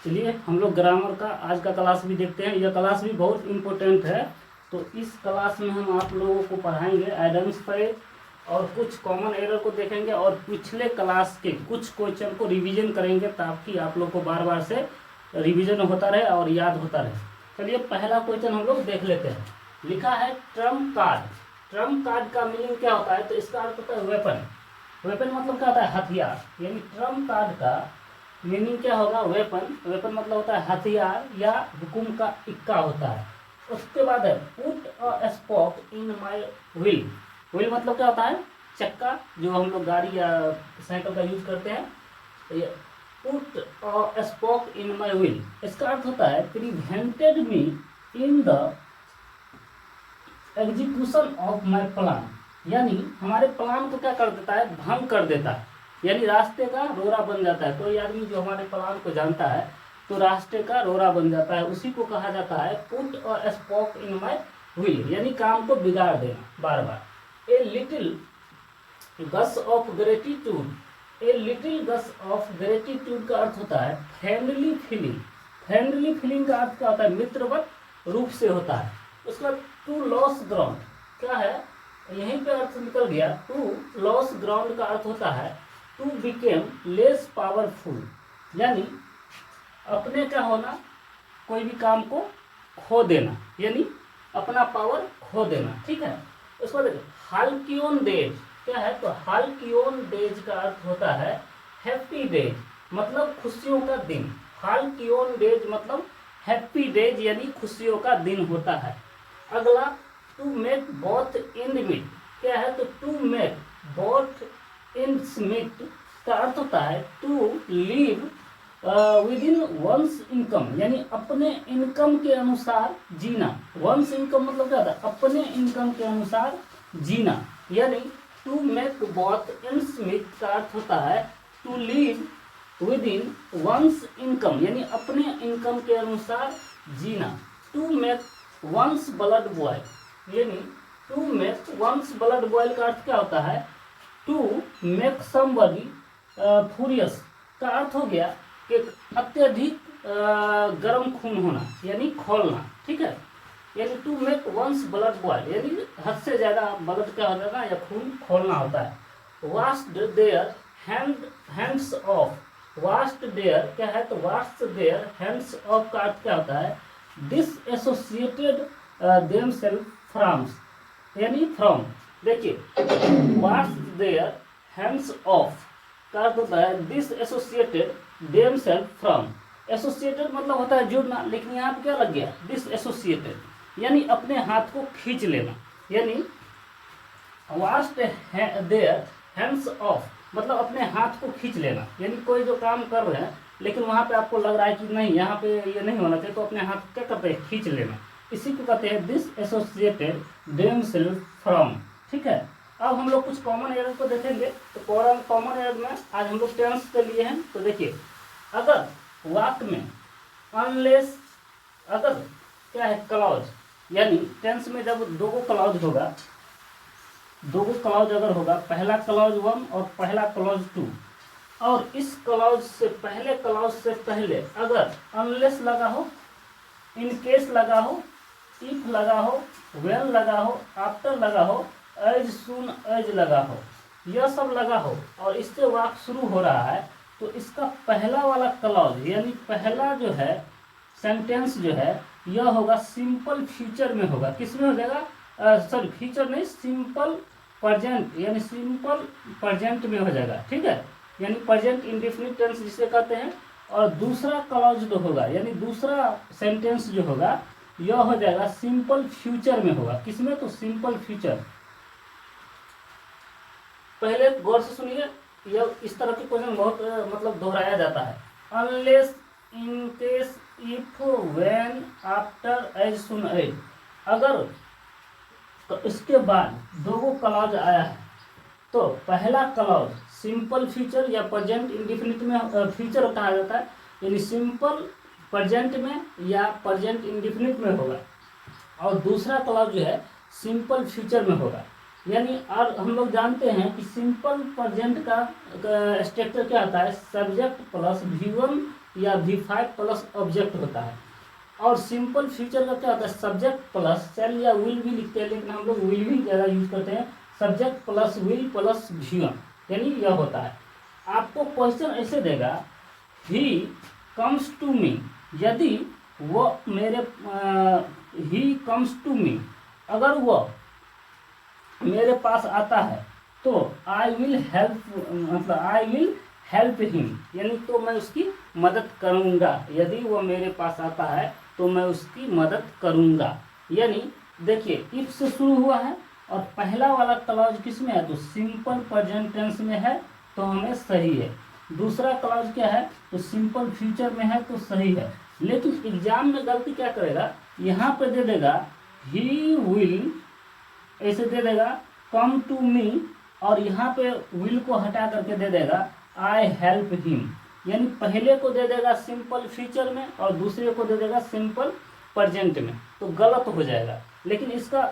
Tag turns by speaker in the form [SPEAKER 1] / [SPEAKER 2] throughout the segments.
[SPEAKER 1] चलिए हम लोग ग्रामर का आज का क्लास भी देखते हैं। यह क्लास भी बहुत इम्पोर्टेंट है। तो इस क्लास में हम आप लोगों को पढ़ाएंगे आइडेंटिफाई और कुछ कॉमन एरर को देखेंगे और पिछले क्लास के कुछ क्वेश्चन को रिवीजन करेंगे ताकि आप लोग को बार बार से रिवीजन होता रहे और याद होता रहे। चलिए पहला क्वेश्चन हम लोग देख लेते हैं। लिखा है ट्रम्प कार्ड। ट्रम्प कार्ड का मीनिंग क्या होता है? तो इसका अर्थ होता है वेपन। वेपन मतलब क्या होता है? हथियार। यानी ट्रम्प कार्ड का मीनिंग क्या होगा? वेपन। वेपन मतलब होता है हथियार या हुकुम का इक्का होता है। उसके बाद है put a spoke in my wheel. Wheel मतलब क्या होता है? चक्का, जो हम लोग गाड़ी या साइकिल का यूज करते हैं। तो ये put a spoke in my wheel, इसका अर्थ होता है prevented me in the execution of my plan. यानी हमारे प्लान को क्या कर देता है? भंग कर देता है। यानी रास्ते का रोरा बन जाता है। कोई आदमी जो हमारे प्लान को जानता है तो रास्ते का रोरा बन जाता है, उसी को कहा जाता है put a spoke in my wheel. यानी काम को बिगाड़ देना बार बार। A little gust of gratitude. A little gust of gratitude का अर्थ होता है फ्रेंडली फीलिंग। फ्रेंडली फीलिंग का अर्थ क्या होता है? मित्रवत रूप से होता है। उसका टू लॉस ग्राउंड क्या है? यहीं पे अर्थ निकल गया। टू लॉस ग्राउंड का अर्थ होता है टू बिकेम लेस पावरफुल। यानी अपने क्या होना, कोई भी काम को खो देना, यानी अपना पावर खो देना। ठीक है। उसके बाद हाल्कियोन डेज क्या है? तो हाल्कियोन डेज का अर्थ होता है हैप्पी डेज, मतलब खुशियों का दिन। हाल्कियोन डेज मतलब हैप्पी डेज यानी खुशियों का दिन होता है। अगला to make both end meet क्या है? तो to make both ends meet का अर्थ होता है to live within one's income, यानी अपने इनकम के अनुसार जीना। वंस इनकम मतलब क्या होता है? अपने इनकम के अनुसार जीना। यानी to make both ends meet का अर्थ होता है to live within one's income, यानी अपने इनकम के अनुसार जीना। To make one's blood boil, यानी to make one's blood boil का अर्थ क्या होता है? टू मेक समबडी फ्यूरियस का अर्थ हो गया कि अत्यधिक गर्म खून होना, यानी खोलना। ठीक है। यानी to make one's blood boil यानी हद से ज्यादा ब्लड क्या हो जाना या खून खोलना होता है। Washed their hands off. Washed their क्या है? तो वाश्ड देयर हैंड्स ऑफ का अर्थ क्या होता है? डिसएसोसिएटेड देमसेल्फ फ्रॉम, यानी फ्रॉम। देखिए वाश्ड देयर हैंड्स ऑफ का अर्थ होता है डिसएसोसिएटेड देमसेल्फ फ्रॉम। एसोसिएटेड मतलब होता है जुड़ना, लेकिन यहाँ पे क्या लग गया? डिसएसोसिएटेड, यानी अपने हाथ को खींच लेना। यानी वाश्ड देयर हैंड्स ऑफ मतलब अपने हाथ को खींच लेना। यानी कोई जो काम कर रहे हैं लेकिन वहाँ पे आपको लग रहा है कि नहीं, यहाँ पे ये नहीं होना चाहिए, तो अपने हाथ क्या करते हैं? खींच लेना। इसी को कहते हैं डिसएसोसिएटेड देमसेल्फ फ्रॉम। ठीक है। अब हम लोग कुछ कॉमन एरर को देखेंगे। तो कॉमन एरर में आज हम लोग टेंस के लिए हैं। तो देखिए अगर वाक्य में अनलेस अगर क्या है? क्लॉज, यानी टेंस में जब दो क्लॉज होगा, दो क्लॉज अगर होगा, पहला क्लॉज 1 और पहला क्लॉज 2, और इस क्लॉज से पहले क्लॉज से पहले अगर अनलेस लगा हो, इन केस लगा हो, इफ लगा हो, वेन लगा हो, आफ्टर लगा हो, एज सुन एज लगा हो, यह सब लगा हो और इससे वाक्य शुरू हो रहा है, तो इसका पहला वाला क्लॉज यानी पहला जो है सेंटेंस जो है यह होगा सिंपल फ्यूचर में होगा। किस में हो जाएगा? सॉरी फ्यूचर नहीं, सिंपल प्रेजेंट, यानी सिंपल प्रेजेंट में हो जाएगा। ठीक है। यानी प्रेजेंट इंडेफिनिट टेंस जिसे कहते हैं। और दूसरा क्लॉज जो होगा यानी दूसरा सेंटेंस जो होगा यह हो जाएगा सिंपल फ्यूचर में होगा। किसमें? तो सिंपल फ्यूचर। पहले गौर से सुनिए, यह इस तरह के क्वेश्चन बहुत मतलब दोहराया जाता है। Unless, in case, if, when, after, as soon as. अगर तो इसके बाद दो क्लॉज आया है तो पहला क्लॉज सिंपल फ्यूचर या प्रेजेंट इंडेफिनिट में फ्यूचर कहा जाता है, यानी सिंपल प्रेजेंट में या प्रेजेंट इंडेफिनिट में होगा। और दूसरा क्लॉज जो है सिंपल फ्यूचर में होगा। यानी और हम लोग जानते हैं कि सिंपल प्रेजेंट का स्ट्रक्चर क्या होता है? सब्जेक्ट प्लस V1 या V5 प्लस ऑब्जेक्ट होता है। और सिंपल फ्यूचर का क्या होता है, सब्जेक्ट प्लस शैल या विल भी लिखते हैं, लेकिन हम लोग विल भी ज़्यादा यूज करते हैं। Subject plus will plus V1 यानी यह होता है। आपको क्वेश्चन ऐसे देगा, ही कम्स टू मी, यदि वो मेरे ही कम्स टू मी, अगर वो मेरे पास आता है तो आई विल हेल्प, मतलब आई विल हेल्प हिम, यानी तो मैं उसकी मदद करूँगा। यदि वो मेरे पास आता है तो मैं उसकी मदद करूँगा। यानी देखिए इफ से शुरू हुआ है और पहला वाला क्लॉज किस में है, तो सिंपल प्रेजेंट टेंस में है तो हमें सही है। दूसरा क्लॉज क्या है, तो सिंपल फ्यूचर में है तो सही है। लेकिन एग्जाम में गलती क्या करेगा, यहाँ पे दे देगा ही विल, ऐसे दे देगा कम टू मी, और यहाँ पे विल को हटा करके दे देगा आई हेल्प हिम, यानी पहले को दे देगा सिंपल फ्यूचर में और दूसरे को दे देगा सिंपल प्रेजेंट में, तो गलत हो जाएगा। लेकिन इसका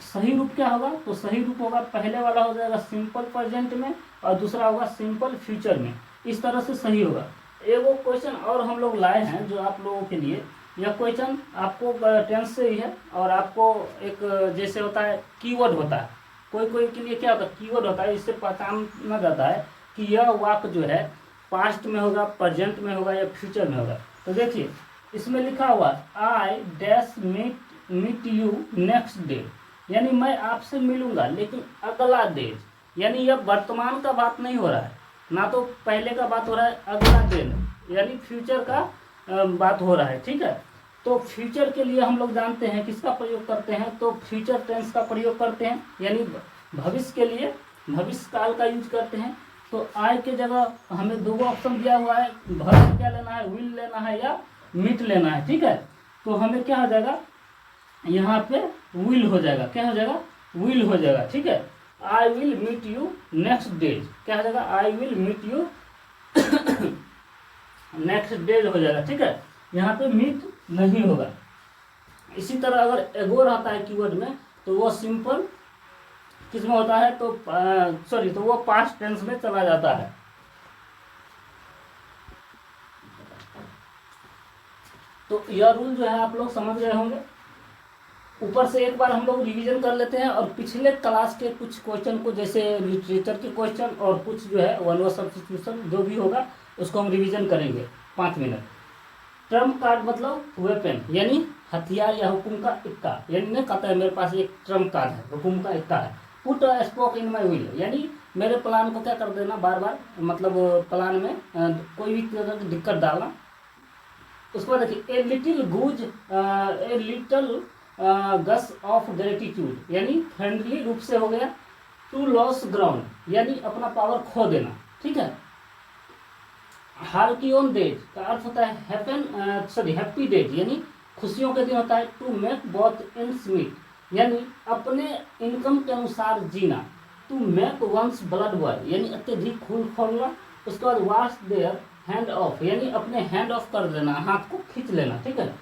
[SPEAKER 1] सही रूप क्या होगा, तो सही रूप होगा पहले वाला हो जाएगा सिंपल प्रेजेंट में और दूसरा होगा सिंपल फ्यूचर में। इस तरह से सही होगा। एगो क्वेश्चन और हम लोग लाए हैं जो आप लोगों के लिए, यह क्वेश्चन आपको टेंस से ही है और आपको एक जैसे होता है कीवर्ड होता है, कोई कोई के लिए क्या होता है कीवर्ड होता है, इससे पहचाना जाता है कि यह वाक्य जो है पास्ट में होगा, प्रेजेंट में होगा या फ्यूचर में होगा। तो देखिए इसमें लिखा हुआ I dash meet you next day, यानी मैं आपसे मिलूंगा लेकिन अगला डेज, यानी यह वर्तमान का बात नहीं हो रहा है, ना तो पहले का बात हो रहा है, अगला दिन यानी फ्यूचर का बात हो रहा है। ठीक है, तो फ्यूचर के लिए हम लोग जानते हैं किसका प्रयोग करते हैं, तो फ्यूचर टेंस का प्रयोग करते हैं, यानी भविष्य के लिए भविष्य काल का यूज करते हैं। तो आई के जगह हमें दो ऑप्शन दिया हुआ है, भविष्य क्या लेना है, विल लेना है या मीट लेना है। ठीक है, तो हमें क्या हो जाएगा, यहाँ पे विल हो जाएगा, क्या हो जाएगा, विल हो जाएगा। ठीक है, I will meet you next days, क्या हो जाएगा, I will meet you next days हो जाएगा। ठीक है, यहाँ पे मीट नहीं होगा। इसी तरह अगर एगो रहता है कीवर्ड में तो वो सिंपल किस में होता है, तो सॉरी, तो वो पास्ट टेंस में चला जाता है। तो यह रूल जो है आप लोग समझ गए होंगे। ऊपर से एक बार हम लोग रिवीजन कर लेते हैं और पिछले क्लास के कुछ क्वेश्चन को, जैसे लिटरेचर के क्वेश्चन और कुछ जो है वन वर्ड सब्स्टिट्यूशन जो भी होगा उसको हम रिवीजन करेंगे 5 मिनट। ट्रम्प कार्ड मतलब वेपन, यानी हथियार या हुक्म का इक्का, यानी नहीं कहता है मेरे पास एक ट्रम्प कार्ड है, हुक्म का इक्का है। Put a spoke in my wheel, यानी मेरे प्लान को क्या कर देना, बार बार मतलब प्लान में कोई भी तरह की दिक्कत डालना। उसके बाद देखिए a little gush, a little gush of gratitude, यानी फ्रेंडली रूप से हो गया। टू लॉस ग्राउंड, यानी अपना पावर खो देना। ठीक है, हार्की ऑन डेज का अर्थ होता है हैप्पी डेज, यानी खुशियों के दिन होता है। To make both ends meet, यानी अपने इनकम के अनुसार जीना। To make one's blood boil, यानी अत्यधिक खून खोलना। उसके बाद वाश देयर हैंड ऑफ, यानी अपने हैंड ऑफ कर देना, हाथ को खींच लेना। ठीक है,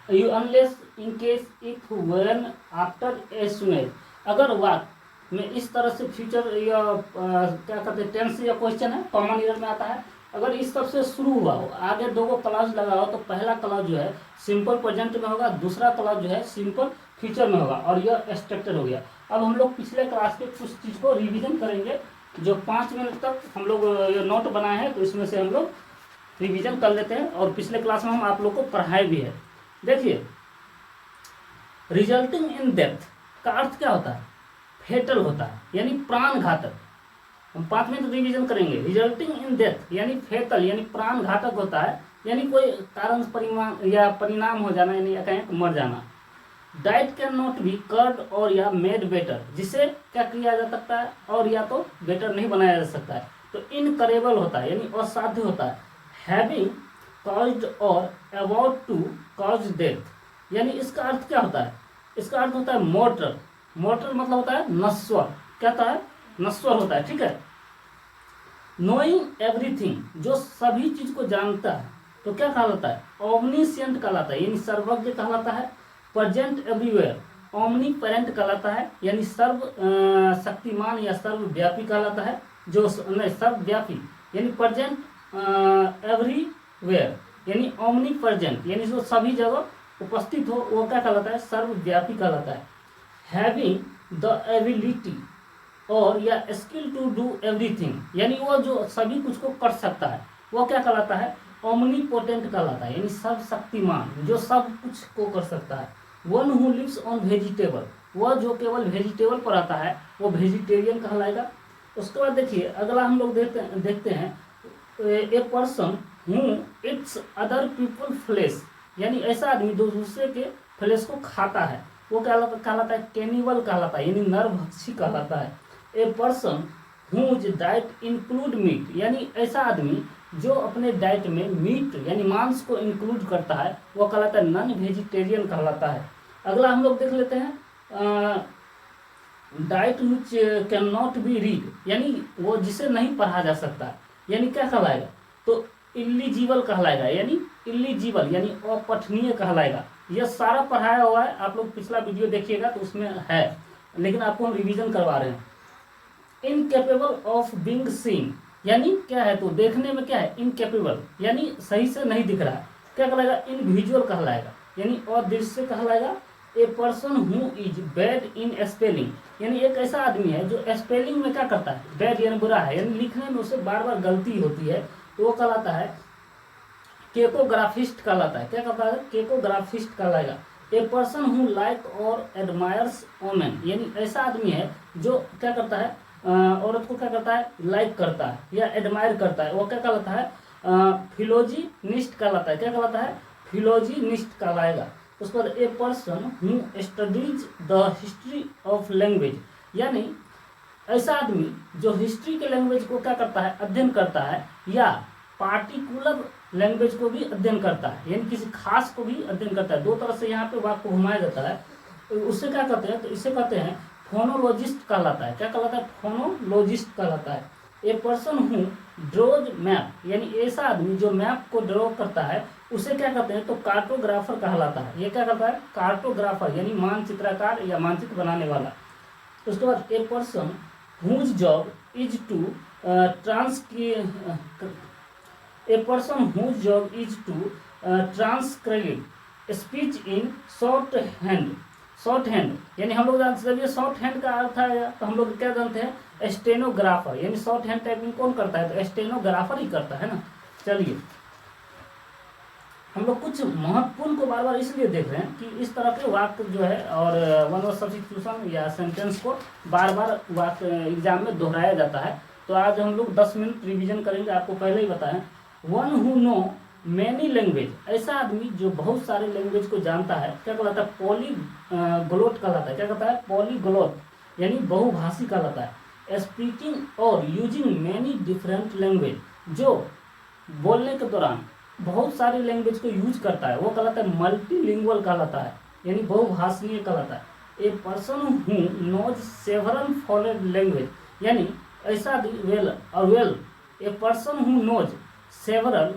[SPEAKER 1] you unless in case if when after a सुनेज, अगर वाक्य में इस तरह से फ्यूचर या क्या कहते हैं टेंस या क्वेश्चन है, कॉमन ईयर में आता है, अगर इस सब से शुरू हुआ हो, आगे दो को क्लॉज लगा हो, तो पहला क्लॉज जो है सिंपल प्रेजेंट में होगा, दूसरा क्लॉज जो है सिंपल फ्यूचर में होगा, और यह स्ट्रक्चर हो गया। अब हम लोग पिछले क्लास के कुछ चीज़ को रिवीजन करेंगे, जो 5 मिनट तक हम लोग ये नोट बनाए हैं, तो इसमें से हम लोग रिवीजन कर लेते हैं और पिछले क्लास में हम आप लोग को पढ़ाए भी है। देखिए, रिजल्टिंग इन डेथ का अर्थ क्या होता है, फेटल होता है, यानी प्राण घातक। हम 5 मिनट रिवीजन करेंगे। रिजल्टिंग इन डेथ यानी फेटल, यानी प्राण घातक होता है, यानी कोई कारण परिणाम हो जाना, यानी कहीं मर जाना। Diet can not be cured और या मेड बेटर, जिसे क्या किया जा सकता है और या तो बेटर नहीं बनाया जा सकता है। तो इनकरेबल होता है, यानी असाध्य होता है। हैविंग कॉज्ड और अबाउट टू कॉज डेथ, यानी इसका अर्थ क्या होता है, इसका अर्थ होता है मोर्टल। मोर्टल मतलब होता है नश्वर, क्या होता है, नश्वर होता है। ठीक है, नोइंग एवरीथिंग, जो सभी चीज को जानता है, तो क्या कहलाता है, ओमनीशिएंट कहलाता है, यानी सर्वज्ञ कहलाता है। प्रेजेंट एवरीवेयर, ओमनी पेरेंट कहलाता है, यानी सर्व शक्तिमान या सर्वव्यापी कहलाता है। जो नहीं सर्वव्यापी, यानी प्रेजेंट एवरीवेयर, यानी ओमनी प्रेजेंट, यानी जो सभी जगह उपस्थित हो, वो क्या कहलाता है, सर्वव्यापी कहलाता है। हैविंग द एबिलिटी और या स्किल टू डू एवरीथिंग, यानी वो जो सभी कुछ को कर सकता है, वो क्या कहलाता है, ओमनीपोटेंट कहलाता है, यानी सर्वशक्तिमान, जो सब कुछ को कर सकता है। One who lives on vegetable, वह जो केवल वेजिटेबल पर आता है वो वेजिटेरियन कहलाएगा। उसके बाद देखिए अगला हम लोग देखते हैं a person who eats other people flesh, यानी ऐसा आदमी जो दूसरे के फ्लेश को खाता है, वो कहलाता है कैनिबल कहलाता है, यानी नरभक्षी कहलाता है। A person whose diet include meat, यानी ऐसा आदमी जो अपने डाइट में मीट यानी मांस को इंक्लूड करता है, वो कहलाता है नॉन वेजिटेरियन कहलाता है। अगला हम लोग देख लेते हैं diet which can not B read, यानी वो जिसे नहीं पढ़ा जा सकता, यानी क्या कहलाएगा, तो इलिजिबल कहलाएगा, यानी इलिजिबल यानी अपठनीय कहलाएगा। यह सारा पढ़ाया हुआ है, आप लोग पिछला वीडियो देखिएगा तो उसमें है, लेकिन आपको हम रिवीजन करवा रहे हैं। इनकेपेबल ऑफ बीइंग सीन, यानी क्या है, तो देखने में क्या है, इनकेपेबल यानी सही से नहीं दिख रहा है, क्या कहलाएगा, इनविजुअल कहलाएगा, यानी अदृश्य कहलाएगा। ए person who is bad in spelling, यानी एक ऐसा आदमी है जो स्पेलिंग में क्या करता है, बैड यानी बुरा है, यानी लिखने में उसे बार बार गलती होती है, तो वो कहलाता है केकोग्राफिस्ट कहलाता है। क्या कहता है, केकोग्राफिस्ट कहलाएगा। ए पर्सन हु लाइक और एडमायर्स वोमेन, यानी ऐसा आदमी है जो क्या करता है, औरत को क्या करता है, लाइक करता है या एडमायर करता है, वो क्या कहलाता है, फिलोजिनिस्ट कहलाता है। क्या कहलाता है, फिलोजिनिस्ट कहलाएगा। उसके बाद a person who studies the history of language, यानी ऐसा आदमी जो हिस्ट्री के लैंग्वेज को क्या करता है, अध्ययन करता है, या पार्टिकुलर लैंग्वेज को भी अध्ययन करता है, यानी किसी खास को भी अध्ययन करता है। दो तरह से यहाँ पे वाक्य को घुमाया जाता है, उससे क्या कहते हैं, तो इसे कहते हैं फोनोलॉजिस्ट कहलाता है। क्या कहलाता है, फोनोलॉजिस्ट कहलाता है। A person who draws map, यानी ऐसा आदमी जो मैप को ड्रॉ करता है, उसे क्या कहते हैं, तो कार्टोग्राफर कहलाता है। ये क्या कहता है, कार्टोग्राफर यानी मानचित्रकार या मानचित्र बनाने वाला। उसके बाद a person whose job is to transcribe speech in short hand, यानी हम लोग जानते हैं शॉर्ट हैंड का अर्थ है, तो हम लोग क्या जानते हैं, स्टेनोग्राफर, यानी शॉर्ट हैंड टाइपिंग कौन करता है, तो स्टेनोग्राफर ही करता है ना। चलिए हम लोग कुछ महत्वपूर्ण को बार बार इसलिए देख रहे हैं कि इस तरह के वाक्य जो है और वन वर्ड सब्स्टिट्यूशन या सेंटेंस को बार बार वाक्य एग्जाम में दोहराया जाता है। तो आज हम लोग 10 मिनट रिवीजन करेंगे। आपको पहले ही बताएं, one who know many language, ऐसा आदमी जो बहुत सारे लैंग्वेज को जानता है, क्या कहलाता है, पॉलीग्लोट कहलाता है। क्या कहता है, पॉलीग्लोट यानी बहुभाषी कहलाता है। स्पीकिंग और यूजिंग मैनी डिफरेंट लैंग्वेज, जो बोलने के दौरान बहुत सारे लैंग्वेज को यूज करता है, वो कहलाता है मल्टीलिंगुअल कहलाता है, यानी बहुभाषीय कहलाता है। A person who knows several foreign language, यानी ऐसा well a person who knows several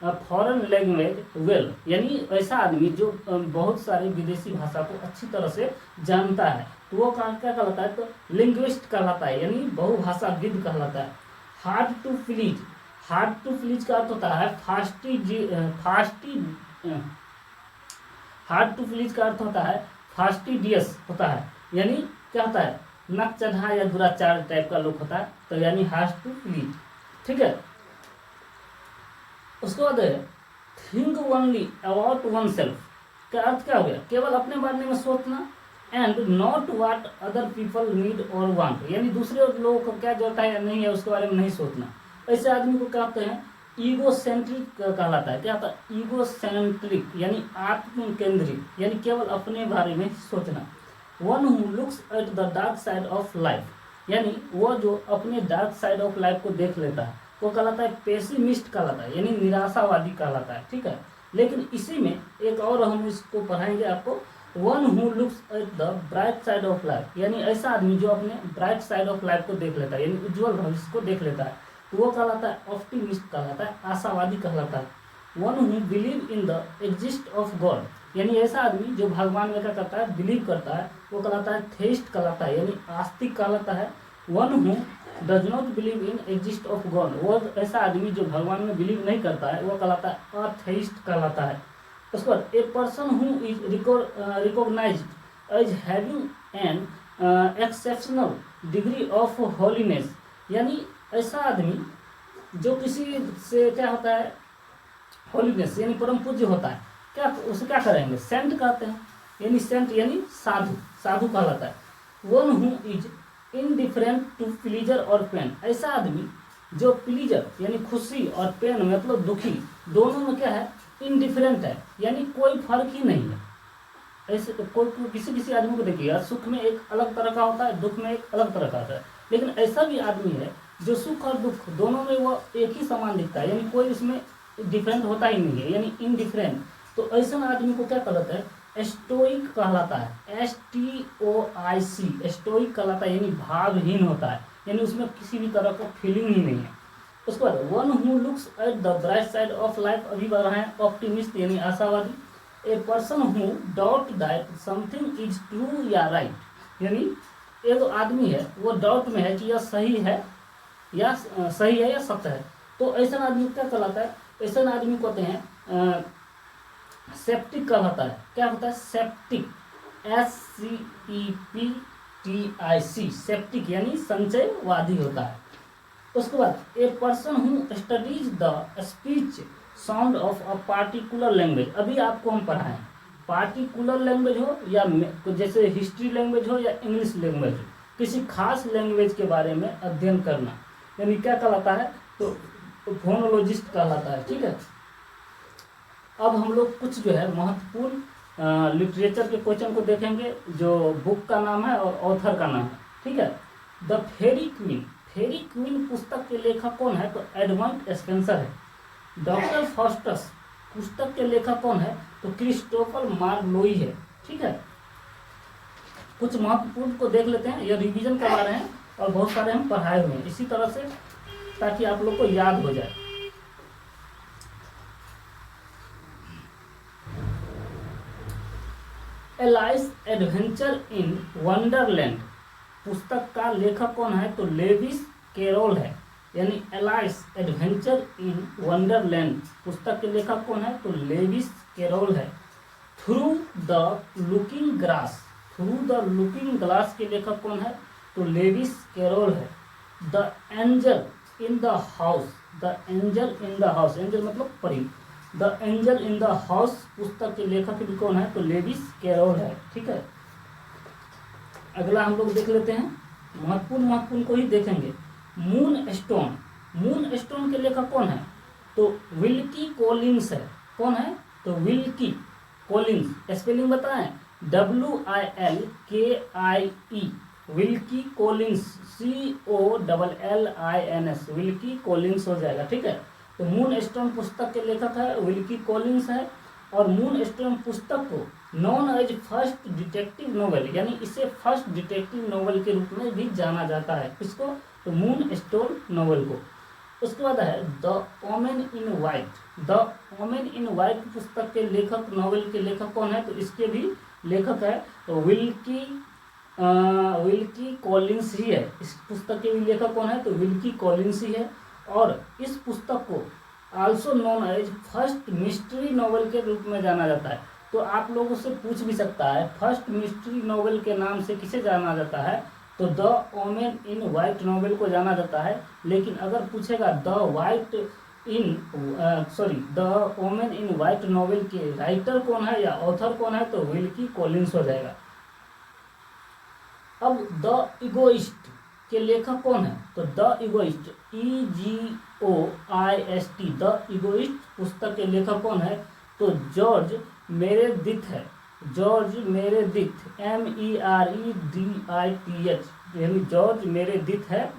[SPEAKER 1] foreign language well, यानी ऐसा आदमी जो बहुत सारे विदेशी भाषा को अच्छी तरह से जानता है, तो वो क्या कहलाता है, तो लिंग्विस्ट कहलाता है, यानी बहुभाषाविद कहलाता है। Hard to please, hard to please का अर्थ होता है हार्ड टू प्लीज का अर्थ होता है फास्टिडियस होता है, यानी क्या होता है, नक चढ़ा या दुराचार टाइप का लोग होता है, तो यानी हार्ड टू प्लीज। ठीक है, उसके बाद think only about one self का अर्थ क्या हो गया, केवल अपने बारे में सोचना, and not what other people need और वांट, यानी दूसरे लोगों को क्या जरूरत है या नहीं है उसके बारे में नहीं सोचना। ऐसे आदमी को क्या कहते हैं, ईगोसेंट्रिक कहलाता है। क्या होता है, ईगोसेंट्रिक यानी आत्म केंद्रित, यानी केवल अपने बारे में सोचना। One who looks at the dark side of life, यानी वो जो अपने डार्क साइड ऑफ लाइफ को देख लेता है, वो कहलाता है पेसिमिस्ट कहलाता है, यानी निराशावादी कहलाता है। ठीक है, लेकिन इसी में एक और हम इसको पढ़ाएंगे आपको, one who looks at the bright side of life, यानी ऐसा आदमी जो अपने ब्राइट साइड ऑफ लाइफ को देख लेता है, यानी उज्जवल भविष्य को देख लेता है, तो वो कहलाता है ऑप्टिमिस्ट कहलाता है, आशावादी कहलाता है। One who believe in the exist of God, यानी ऐसा आदमी जो भगवान में क्या करता है, बिलीव करता है, वो कहलाता है थेइस्ट कहलाता है, यानी आस्तिक कहलाता है। One who does not believe in exist of God, वो ऐसा आदमी जो भगवान में बिलीव नहीं करता है वो कहलाता है अथेइस्ट कहलाता है। उसके बाद a person who is recognised as having an exceptional degree of holiness, यानी ऐसा आदमी जो किसी से क्या होता है होलीनेस यानी परम पूज्य होता है, क्या उसे क्या करेंगे सेंट कहते हैं, यानी सेंट यानी साधु, साधु कहलाता है। One who is indifferent to pleasure और पेन, ऐसा आदमी जो प्लीजर यानी खुशी और पेन मतलब दुखी दोनों में क्या है इनडिफरेंट है, यानी कोई फर्क ही नहीं है। ऐसे कोई किसी किसी आदमी को देखिएगा सुख में एक अलग तरह का होता है, दुख में एक अलग तरह का होता है, लेकिन ऐसा भी आदमी है जो सुख और दुख दोनों में वो एक ही समान दिखता है, यानी कोई इसमें डिफरेंट होता ही नहीं है, यानी इनडिफरेंट। तो ऐसा आदमी को क्या कहलाता है स्टोइक कहलाता है, STOIC स्टोइक कहलाता है, यानी भावहीन होता है, यानी उसमें किसी भी तरह का फीलिंग ही नहीं है। उसके बाद one who looks at the bright side of life, अभी बढ़ रहे हैं ऑप्टिमिस्ट यानी आशावादी। ए person who doubt that something is true या राइट, यानी एक आदमी है वो डाउट में है कि यह सही है या सत्य है, तो ऐसा आदमी क्या कहलाता है, ऐसा आदमी को कहते हैं सेप्टिक कहलाता है। क्या होता है सेप्टिक, SCEPTIC सेप्टिक यानी संचयवादी होता है। उसके बाद a person who studies the speech sound of a particular language, अभी आपको हम पढ़ाएं पार्टिकुलर लैंग्वेज हो या जैसे हिस्ट्री लैंग्वेज हो या इंग्लिश लैंग्वेज हो, किसी खास लैंग्वेज के बारे में अध्ययन करना यानी क्या कहलाता है तो फोनोलॉजिस्ट कहलाता है। ठीक है, अब हम लोग कुछ जो है महत्वपूर्ण लिटरेचर के क्वेश्चन को देखेंगे, जो बुक का नाम है और ऑथर का नाम है। ठीक है, the Faerie Queene, Faerie Queene पुस्तक के लेखक कौन है तो एडमंड स्पेंसर है। डॉक्टर फास्टस पुस्तक के लेखक कौन है तो क्रिस्टोफर मार्लोई है। ठीक है, कुछ महत्वपूर्ण को देख लेते हैं, यह रिवीजन करवा रहे हैं और बहुत सारे हम पढ़ाए हुए हैं इसी तरह से ताकि आप लोग को याद हो जाए। एलाइस एडवेंचर इन वंडरलैंड पुस्तक का लेखक कौन है तो लेविस कैरोल है, यानी एलाइस एडवेंचर इन वंडरलैंड पुस्तक के लेखक कौन है तो लेविस कैरोल है। Through the looking glass, through the looking glass के लेखक कौन है तो लेविस कैरोल है। The angel in the house, the angel in the house, angel मतलब परी, the angel in the house पुस्तक के लेखक भी कौन है तो लेविस कैरोल है। ठीक है, अगला हम लोग देख लेते हैं, महत्वपूर्ण को ही देखेंगे। मून स्टोन, मून स्टोन के लेखक कौन है तो विल्की कॉलिंस है। कौन है तो विल्की कॉलिंस, स्पेलिंग बताएं WILKIE Wilkie Collins, COLLINS Wilkie Collins हो जाएगा। ठीक है, तो मून स्टोन पुस्तक के लेखक है विल्की कॉलिंस है, और मून स्टोन पुस्तक को known as first detective novel, यानी इसे फर्स्ट डिटेक्टिव नॉवेल के रूप में भी जाना जाता है। किसको तो मून स्टोन नॉवेल को। उसके बाद है the Woman in White, the Woman in White पुस्तक के लेखक, नॉवेल के लेखक कौन है तो इसके भी लेखक है तो विल्की कॉलिंस ही है। इस पुस्तक के भी लेखक कौन है तो विल्की कॉलिंस ही है, और इस पुस्तक को also known as first mystery novel के रूप में जाना जाता है। तो आप लोगों से पूछ भी सकता है फर्स्ट मिस्ट्री नॉवेल के नाम से किसे जाना जाता है तो the Woman in White novel को जाना जाता है, लेकिन अगर पूछेगा the Woman in White novel के राइटर कौन है या ऑथर कौन है तो विल्की कॉलिंस हो जाएगा। अब द इगोइस्ट के लेखक कौन है तो the egoist EGOIST the egoist पुस्तक के लेखक कौन है तो जॉर्ज मेरेदिथ है। जॉर्ज मेरेदिथ MEREDITH यानी जॉर्ज मेरेदिथ है,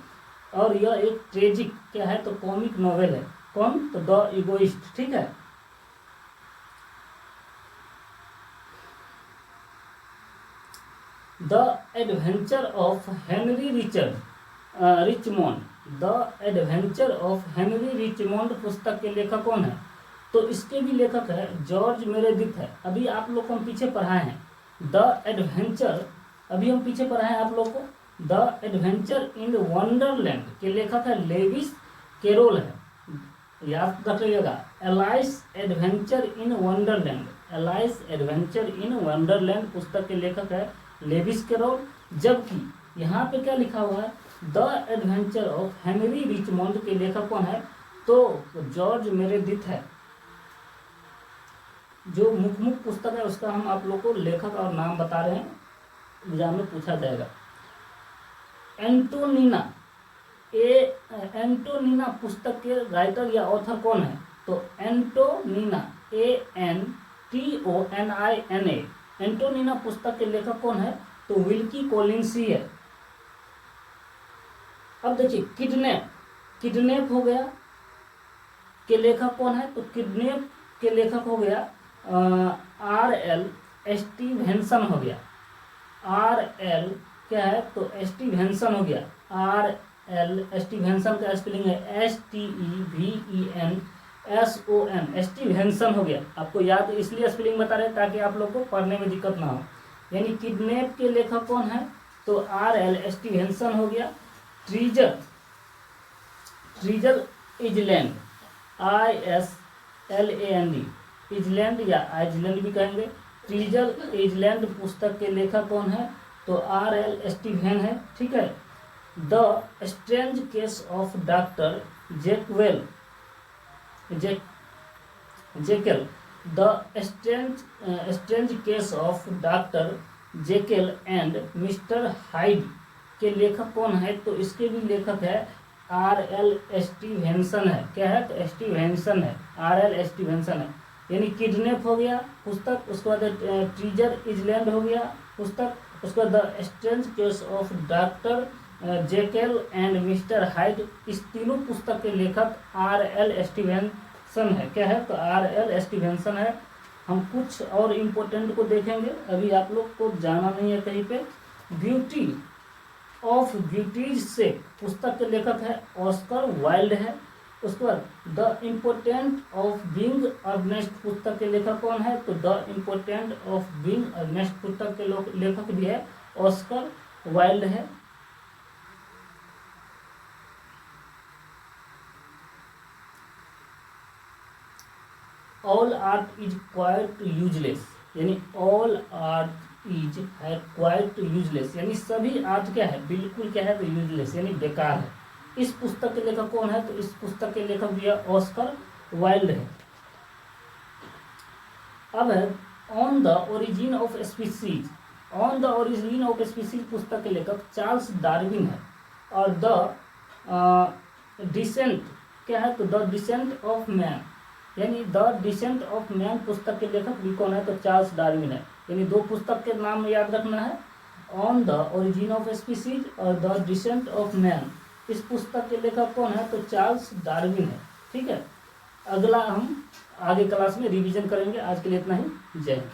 [SPEAKER 1] और यह एक ट्रेजिक क्या है तो कॉमिक नॉवेल है। कौन तो द इगोइस्ट। ठीक है, the adventure of Henry Richmond, the adventure of Henry Richmond पुस्तक के लेखक कौन है तो इसके भी लेखक है जॉर्ज मेरेदिथ है। अभी आप लोग को हम पीछे पढ़ाए हैं द एडवेंचर, अभी हम पीछे पढ़ाए हैं आप लोग को द एडवेंचर इन वंडरलैंड के लेखक है लेविस कैरोल है, याद रखिएगा। Alias adventure in Wonderland, alias adventure in Wonderland पुस्तक के लेखक है लेविस कैरोल। जबकि यहाँ पे क्या लिखा हुआ है, द एडवेंचर ऑफ हेनरी रिचमोंड के लेखक कौन है, तो जॉर्ज मेरेडिथ है। जो मुख्य पुस्तक है उसका हम आप लोग को लेखक और नाम बता रहे हैं, एग्जाम में पूछा जाएगा। एंटोनिना, एंटोनिना पुस्तक के राइटर या ऑथर कौन है, तो एंटोनिना ANTONINA, एंटोनिना पुस्तक के लेखक कौन है, तो विल्की कॉलिंस ही है। अब देखिए किडनैप, किडनैप हो गया के लेखक कौन है, तो किडनैप के लेखक हो गया RL स्टीवेंसन हो गया। RL क्या है, तो स्टीवेंसन हो गया। RL स्टीवेंसन का स्पेलिंग है STEVENSON, स्टीवेंसन हो गया। आपको याद इसलिए स्पेलिंग बता रहे हैं ताकि आप लोग को पढ़ने में दिक्कत ना हो। यानी किडनैप के लेखक कौन है, तो RL स्टीवेंसन हो गया। Treasure, treasure island ISLAND, island या आइसलैंड भी कहेंगे। ट्रीजर इजलैंड पुस्तक के लेखक कौन है, तो RL स्टीवेन है, ठीक है। The strange case of doctor Jekyll, the strange case of doctor Jekyll and mister Hyde के लेखक कौन है, तो इसके भी लेखक है RL स्टीवेंसन है। क्या है, तो स्टीवेंसन है, RL स्टीवेंसन है। यानी किडनैप हो गया पुस्तक, उसके बाद ट्रीजर इजलैंड हो गया पुस्तक, उसके बाद the strange case of doctor Jekyll and mister Hyde, इस तीनों पुस्तक के लेखक RL स्टीवेंसन है। क्या है, तो RL स्टीवेंसन है। हम कुछ और इम्पोर्टेंट को देखेंगे, अभी आप लोग को जाना नहीं है कहीं पे। ब्यूटी ऑफ ब्यूटीज से पुस्तक के लेखक है ऑस्कर वाइल्ड है। उसके बाद the important of being Earnest पुस्तक के लेखक कौन है, तो the important of being Earnest पुस्तक के लेखक भी है ऑस्कर वाइल्ड है। All art is quite useless, यानी ऑल आर्ट इज है क्वाइट यूजलेस, यानी सभी आर्ट क्या है, बिल्कुल क्या है, तो यूजलेस यानी बेकार है। इस पुस्तक के लेखक कौन है, तो इस पुस्तक के लेखक भी है ऑस्कर वाइल्ड है। अब है on the origin of species, on the origin of species पुस्तक के लेखक चार्ल्स डार्विन है। और द डिसेंट क्या है, तो द डिसेंट ऑफ मैन, यानी द डिसेंट ऑफ मैन पुस्तक के लेखक भी कौन है, तो चार्ल्स डार्विन है। यानी दो पुस्तक के नाम याद रखना है, on the origin of species और द डिसेंट ऑफ मैन। इस पुस्तक के लेखक कौन है, तो चार्ल्स डार्विन है, ठीक है। अगला हम आगे क्लास में रिवीजन करेंगे। आज के लिए इतना ही, जय हिंद।